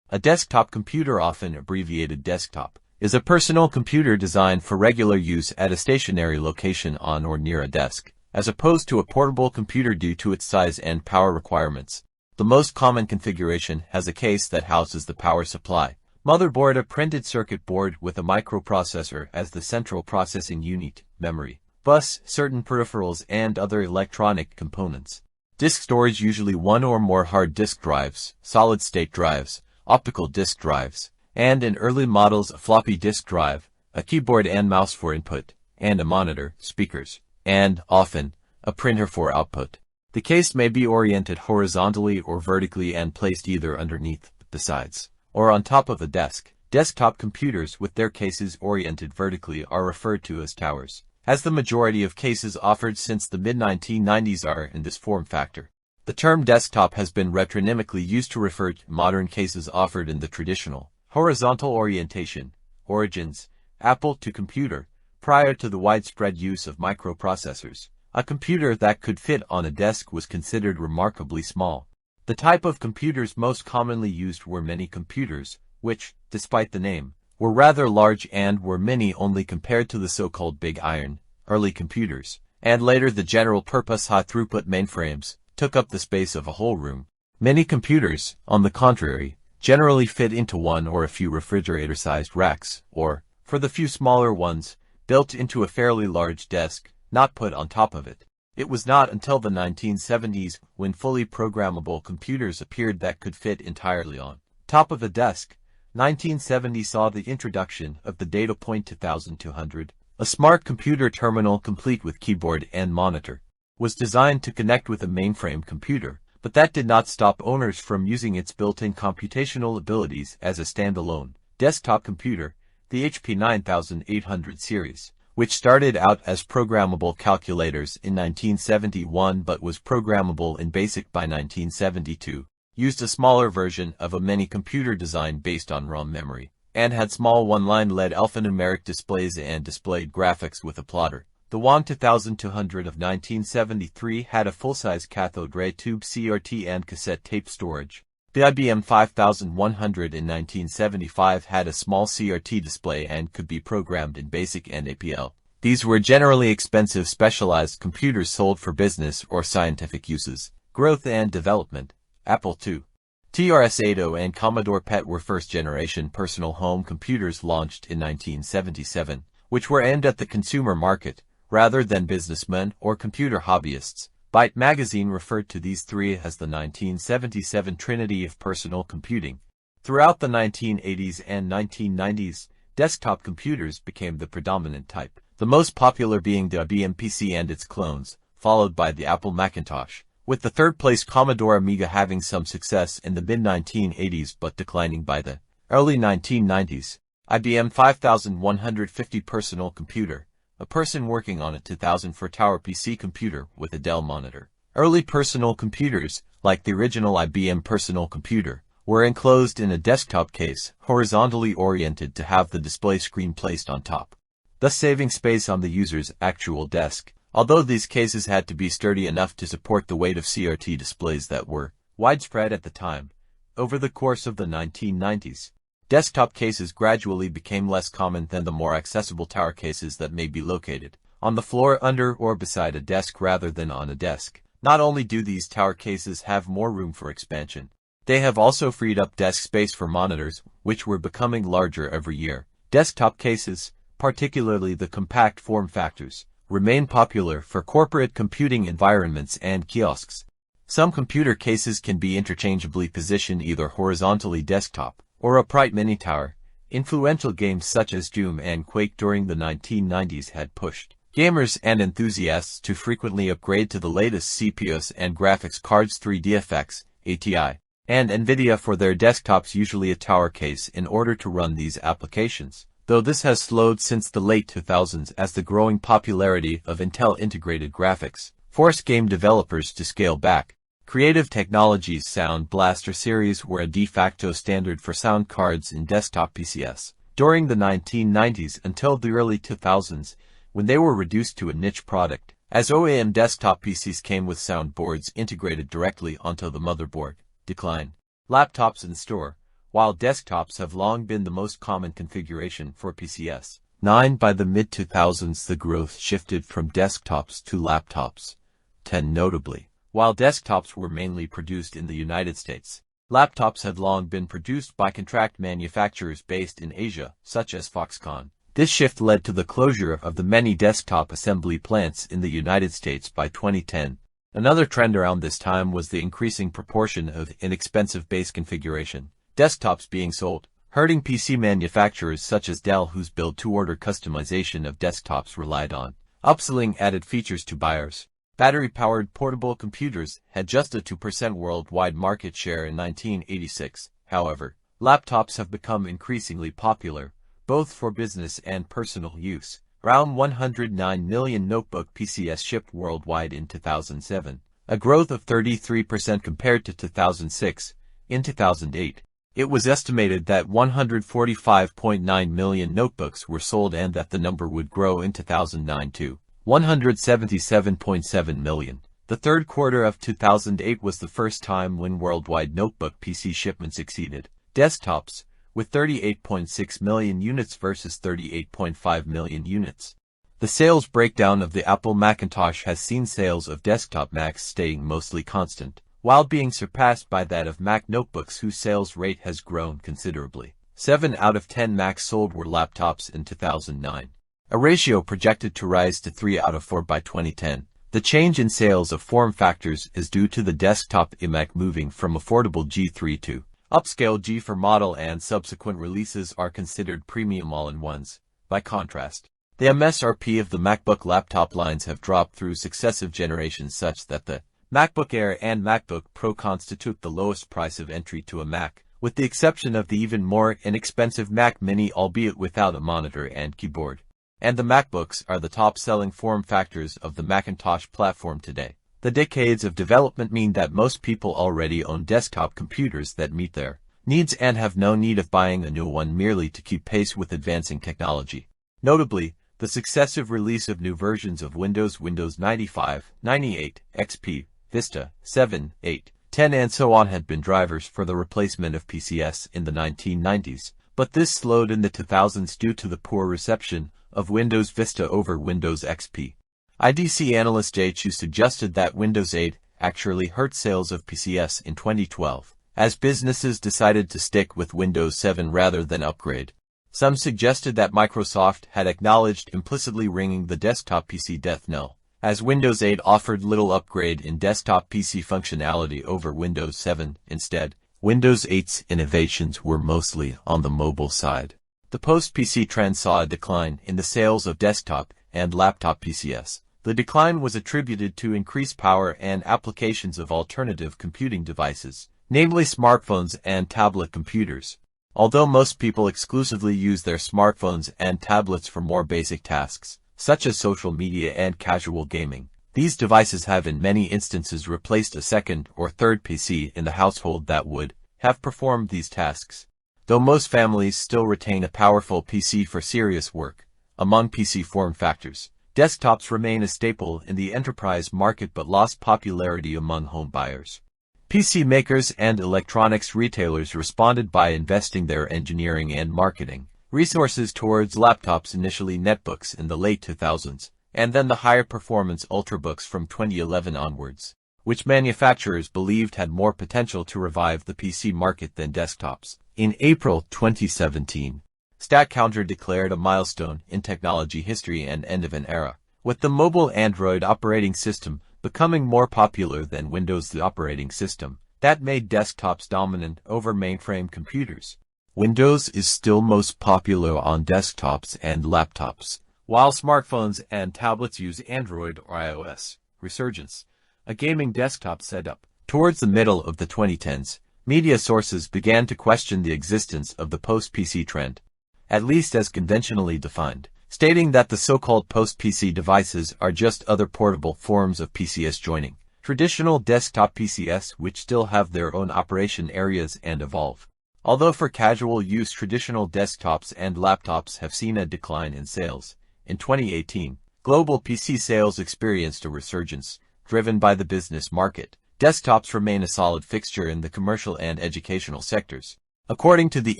A desktop computer, often abbreviated desktop, is a personal computer designed for regular use at a stationary location on or near a desk, as opposed to a portable computer due to its size and power requirements. The most common configuration has a case that houses the power supply, motherboard, a printed circuit board with a microprocessor as the central processing unit, memory, bus, certain peripherals, and other electronic components. Disk storage, usually one or more hard disk drives, solid-state drives, optical disk drives, and in early models a floppy disk drive, a keyboard and mouse for input, and a monitor, speakers, and, often, a printer for output. The case may be oriented horizontally or vertically and placed either underneath, besides, or on top of a desk. Desktop computers with their cases oriented vertically are referred to as towers, as the majority of cases offered since the mid-1990s are in this form factor. The term desktop has been retronymically used to refer to modern cases offered in the traditional, horizontal orientation, origins, Apple to computer, prior to the widespread use of microprocessors. A computer that could fit on a desk was considered remarkably small. The type of computers most commonly used were mini computers, which, despite the name, were rather large and were mini only compared to the so-called big iron, early computers, and later the general-purpose high-throughput mainframes, took up the space of a whole room. Mini computers, on the contrary, generally fit into one or a few refrigerator-sized racks, or, for the few smaller ones, built into a fairly large desk, not put on top of it. It was not until the 1970s when fully programmable computers appeared that could fit entirely on top of a desk. 1970 saw the introduction of the DataPoint 2200, a smart computer terminal complete with keyboard and monitor. Was designed to connect with a mainframe computer, but that did not stop owners from using its built-in computational abilities as a standalone desktop computer, the HP 9800 series, which started out as programmable calculators in 1971 but was programmable in BASIC by 1972, used a smaller version of a mini computer design based on ROM memory, and had small one-line LED alphanumeric displays and displayed graphics with a plotter. The WAN 2200 of 1973 had a full-size cathode ray tube CRT and cassette tape storage. The IBM 5100 in 1975 had a small CRT display and could be programmed in BASIC and APL. These were generally expensive specialized computers sold for business or scientific uses. Growth and development. Apple II, TRS-80 and Commodore PET were first-generation personal home computers launched in 1977, which were aimed at the consumer market, rather than businessmen or computer hobbyists. Byte magazine referred to these three as the 1977 Trinity of personal computing. Throughout the 1980s and 1990s, desktop computers became the predominant type, the most popular being the IBM PC and its clones, followed by the Apple Macintosh, with the third-place Commodore Amiga having some success in the mid-1980s but declining by the early 1990s. IBM 5150 personal computer, a person working on a 2004 Tower PC computer with a Dell monitor. Early personal computers, like the original IBM personal computer, were enclosed in a desktop case, horizontally oriented to have the display screen placed on top, thus saving space on the user's actual desk. Although these cases had to be sturdy enough to support the weight of CRT displays that were widespread at the time, over the course of the 1990s, desktop cases gradually became less common than the more accessible tower cases that may be located on the floor under or beside a desk rather than on a desk. Not only do these tower cases have more room for expansion, they have also freed up desk space for monitors, which were becoming larger every year. Desktop cases, particularly the compact form factors, remain popular for corporate computing environments and kiosks. Some computer cases can be interchangeably positioned either horizontally desktop or upright mini tower. Influential games such as Doom and Quake during the 1990s had pushed gamers and enthusiasts to frequently upgrade to the latest CPUs and graphics cards, 3DFX, ATI, and NVIDIA for their desktops, usually a tower case, in order to run these applications, though this has slowed since the late 2000s as the growing popularity of Intel integrated graphics forced game developers to scale back. Creative Technologies' Sound Blaster series were a de facto standard for sound cards in desktop PCs during the 1990s until the early 2000s, when they were reduced to a niche product, as OEM desktop PCs came with sound boards integrated directly onto the motherboard. Decline. Laptops in store. while desktops have long been the most common configuration for PCs. 9. By the mid-2000s, the growth shifted from desktops to laptops. 10. Notably, while desktops were mainly produced in the United States, laptops had long been produced by contract manufacturers based in Asia, such as Foxconn. This shift led to the closure of the many desktop assembly plants in the United States by 2010. Another trend around this time was the increasing proportion of inexpensive base configuration desktops being sold, hurting PC manufacturers such as Dell, whose build-to-order customization of desktops relied on upselling added features to buyers. Battery-powered portable computers had just a 2% worldwide market share in 1986. However, laptops have become increasingly popular, both for business and personal use. Around 109 million notebook PCs shipped worldwide in 2007, a growth of 33% compared to 2006. In 2008, it was estimated that 145.9 million notebooks were sold and that the number would grow in 2009 to 177.7 million. The third quarter of 2008 was the first time when worldwide notebook PC shipments exceeded desktops, with 38.6 million units versus 38.5 million units. The sales breakdown of the Apple Macintosh has seen sales of desktop Macs staying mostly constant, while being surpassed by that of Mac notebooks, whose sales rate has grown considerably. 7 out of 10 Macs sold were laptops in 2009, a ratio projected to rise to 3 out of 4 by 2010. The change in sales of form factors is due to the desktop iMac moving from affordable G3 to upscale G4 model, and subsequent releases are considered premium all-in-ones. By contrast, the MSRP of the MacBook laptop lines have dropped through successive generations such that the MacBook Air and MacBook Pro constitute the lowest price of entry to a Mac, with the exception of the even more inexpensive Mac Mini, albeit without a monitor and keyboard. And the MacBooks are the top-selling form factors of the Macintosh platform today. The decades of development mean that most people already own desktop computers that meet their needs and have no need of buying a new one merely to keep pace with advancing technology. Notably, the successive release of new versions of Windows 95, 98, XP, Vista, 7, 8, 10 and so on had been drivers for the replacement of PCs in the 1990s, but this slowed in the 2000s due to the poor reception of Windows Vista over Windows XP. IDC analyst Jay Chu suggested that Windows 8 actually hurt sales of PCs in 2012, as businesses decided to stick with Windows 7 rather than upgrade. Some suggested that Microsoft had acknowledged implicitly ringing the desktop PC death knell, as Windows 8 offered little upgrade in desktop PC functionality over Windows 7. Instead, Windows 8's innovations were mostly on the mobile side. The post-PC trend saw a decline in the sales of desktop and laptop PCs. The decline was attributed to increased power and applications of alternative computing devices, namely smartphones and tablet computers. Although most people exclusively use their smartphones and tablets for more basic tasks, such as social media and casual gaming, these devices have in many instances replaced a second or third PC in the household that would have performed these tasks. Though most families still retain a powerful PC for serious work, among PC form factors, desktops remain a staple in the enterprise market but lost popularity among home buyers. PC makers and electronics retailers responded by investing their engineering and marketing resources towards laptops, initially netbooks in the late 2000s, and then the higher performance ultrabooks from 2011 onwards, which manufacturers believed had more potential to revive the PC market than desktops. In April 2017, StatCounter declared a milestone in technology history and end of an era, with the mobile Android operating system becoming more popular than Windows, the operating system that made desktops dominant over mainframe computers. Windows is still most popular on desktops and laptops, while smartphones and tablets use Android or iOS. Resurgence. A gaming desktop setup. Towards the middle of the 2010s, media sources began to question the existence of the post-PC trend, at least as conventionally defined, stating that the so-called post-PC devices are just other portable forms of PCs joining traditional desktop PCs, which still have their own operation areas and evolve. Although for casual use, traditional desktops and laptops have seen a decline in sales. In 2018, global PC sales experienced a resurgence, driven by the business market. Desktops remain a solid fixture in the commercial and educational sectors. According to the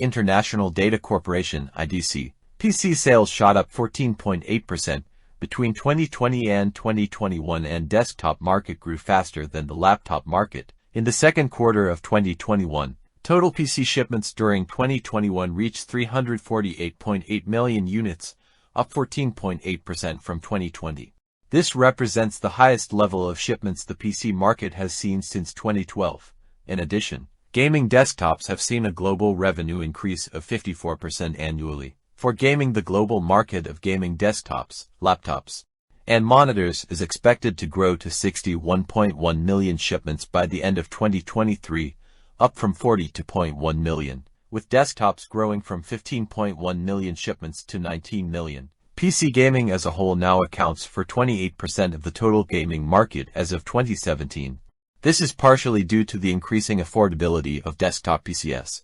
International Data Corporation (IDC), PC sales shot up 14.8% between 2020 and 2021, and desktop market grew faster than the laptop market. In the second quarter of 2021, total PC shipments during 2021 reached 348.8 million units, up 14.8% from 2020. This represents the highest level of shipments the PC market has seen since 2012. In addition, gaming desktops have seen a global revenue increase of 54% annually. For gaming, the global market of gaming desktops, laptops, and monitors is expected to grow to 61.1 million shipments by the end of 2023, up from 42.1 million, with desktops growing from 15.1 million shipments to 19 million. PC gaming as a whole now accounts for 28% of the total gaming market as of 2017. This is partially due to the increasing affordability of desktop PCs.